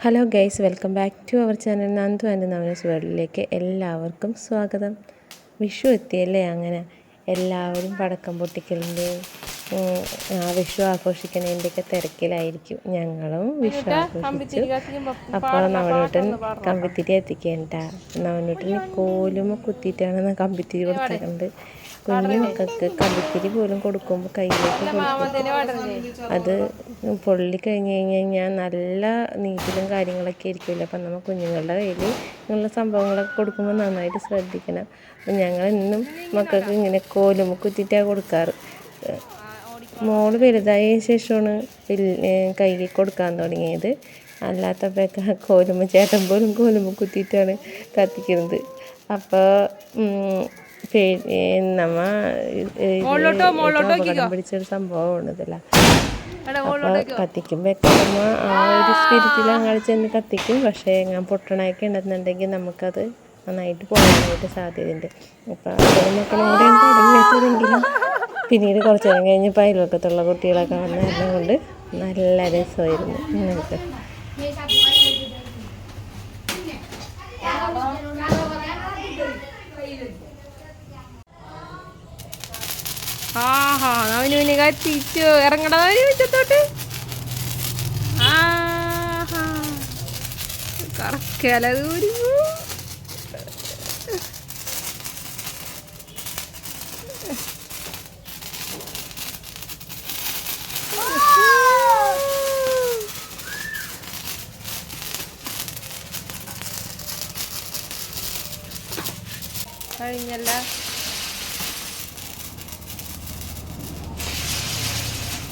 Hello guys, welcome back to our channel Nandu and നവനസ് വേൾഡിലേക്ക് എല്ലാവർക്കും സ്വാഗതം. വിഷു എത്തിയല്ലേ, അങ്ങനെ എല്ലാവരും പടക്കം പൊട്ടിക്കലിൻ്റെയും വിഷു ആഘോഷിക്കുന്നതിൻ്റെയൊക്കെ തിരക്കിലായിരിക്കും. ഞങ്ങളും വിഷു ആഘോഷിച്ചു. അപ്പോൾ നവനൂട്ടൻ കമ്പിത്തിരി എത്തിക്കേണ്ട. നവനൂട്ടന് കോലുമ കുത്തിയിട്ടാണ് കമ്പിത്തിരി കൊടുത്തിട്ടുണ്ട്. കുഞ്ഞു മക്കൾക്ക് കമ്പിത്തിരി പോലും കൊടുക്കുമ്പോൾ കയ്യിലേക്ക് കൊടുക്കും. അത് പൊള്ളി കഴിഞ്ഞ് കഴിഞ്ഞാൽ നല്ല നീറ്റിലും കാര്യങ്ങളൊക്കെ ആയിരിക്കില്ല. അപ്പം നമ്മൾ കുഞ്ഞുങ്ങളുടെ കയ്യിൽ ഇങ്ങനെയുള്ള സംഭവങ്ങളൊക്കെ കൊടുക്കുമ്പോൾ നന്നായിട്ട് ശ്രദ്ധിക്കണം. അപ്പം ഞങ്ങളെന്നും മക്കൾക്ക് ഇങ്ങനെ കോലുമ കുത്തിയിട്ടാണ് കൊടുക്കാറ്. മോള് വലുതായ ശേഷമാണ് കയ്യിൽ കൊടുക്കാൻ തുടങ്ങിയത്. അല്ലാത്തപ്പോഴൊക്കെ കോലുമ ചേട്ടൻ പോലും കോലുമ കുത്തിയിട്ടാണ് കത്തിക്കുന്നത്. അപ്പോൾ അപകടം പിടിച്ചൊരു സംഭവമാണ് ഇതല്ല. അപ്പോൾ കത്തിക്കുമ്പോൾ ആ ഒരു സ്പിരിറ്റിൽ അങ്ങോട്ട് ചെന്ന് കത്തിക്കും. പക്ഷേ ഞാൻ പൊട്ടണയൊക്കെ ഉണ്ടെന്നുണ്ടെങ്കിൽ നമുക്കത് നന്നായിട്ട് പോകാനായിട്ട് സാധ്യതയുണ്ട്. അപ്പോൾ അച്ഛനും മക്കളും കൂടെ തുടങ്ങി വെച്ചതെങ്കിലും പിന്നീട് കുറച്ച് നേരം കഴിഞ്ഞപ്പോൾ അയൽവക്കത്തുള്ള കുട്ടികളൊക്കെ വന്നതെല്ലാം കൊണ്ട് നല്ല രസമായിരുന്നു ഇങ്ങനത്തെ. ആഹാ നവനുവിനെ കത്തിച്ചു ഇറങ്ങട മിറ്റത്തോട്ട്. ആഹാ കറക്കല ദൂരി കഴിഞ്ഞല്ല.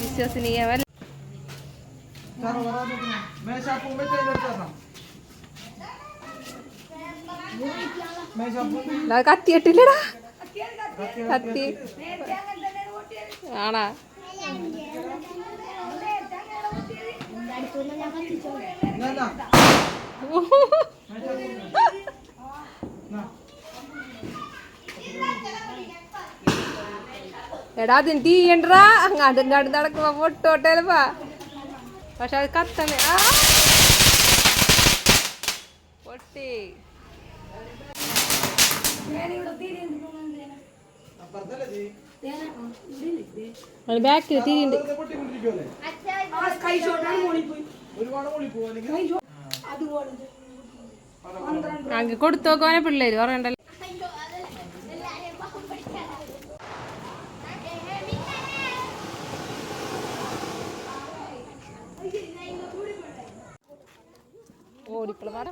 വിശ്വസനീയമല്ല. കത്തിയിട്ടില്ലടാ, കത്തി ആണാ? എടാ അതിന് തീയണ്ടാ, അങ്ങാണ്ട് ഇങ്ങാണ്ട് നടക്കുമ്പോ പൊട്ടോട്ടേലപ്പാ. പക്ഷെ അത് കത്തണേ. ആ പൊട്ടി ബാക്കിൽ തിരിയുണ്ട്. അങ്ങ് കൊടുത്തു നോക്കുവാനെ പിള്ളേര് പറയണ്ടല്ലോ. ഓടിപ്പള പാടാ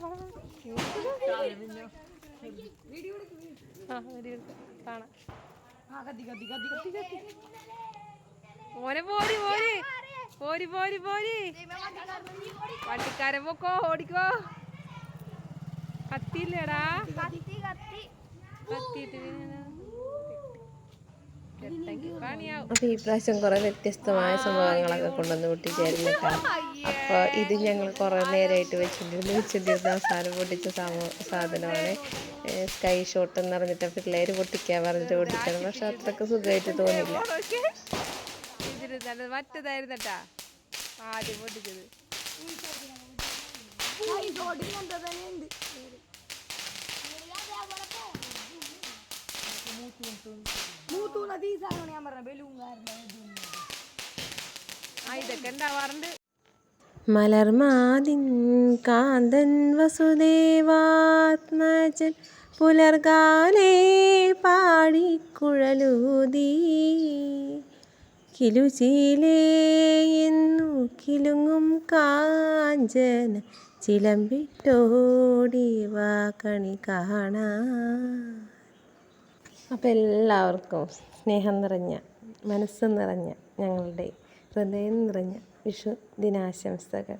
കാണാം. ഓനെ പോരി പോരി പോരി പോരി പോരി വണ്ടിക്കാരൻ പൊക്കോ, ഓടിക്കോ. കത്തിയില്ലേടാ, കത്തിയിട്ട് അപ്പോൾ ഈ പ്രാവശ്യം കുറേ വ്യത്യസ്തമായ സംഭവങ്ങളൊക്കെ കൊണ്ടുവന്ന് പൊട്ടിച്ചേരുന്നേക്കാം. അപ്പോൾ ഇത് ഞങ്ങൾ കുറേ നേരമായിട്ട് വെച്ചിട്ടിരുന്ന അവസാനം പൊട്ടിച്ച സാധനമാണ്. സ്കൈ ഷോട്ട് എന്ന് പറഞ്ഞിട്ട് പിള്ളേർ പൊട്ടിക്കാൻ പറഞ്ഞിട്ട് പൊട്ടിക്കണം. പക്ഷെ അത്രയ്ക്ക് സുഖമായിട്ട് തോന്നില്ല. മറ്റേതായിരുന്നട്ടാ ആദ്യം പൊട്ടിച്ചത്. ഇതൊക്കെ ഉണ്ടാവാറുണ്ട്. മലർമാതിൻ കാന്തൻ വസുദേവാത്മജൻ പുലർകാലേ പാടിക്കുഴലൂതി കിലുചീലേ എന്നു കിലുങ്ങും കാഞ്ചന ചിലമ്പിട്ടോടി വാ കണി കാണാൻ. അപ്പോൾ എല്ലാവർക്കും സ്നേഹം നിറഞ്ഞ, മനസ്സ് നിറഞ്ഞ, ഞങ്ങളുടെ ഹൃദയം നിറഞ്ഞ വിഷു ദിനാശംസകൾ.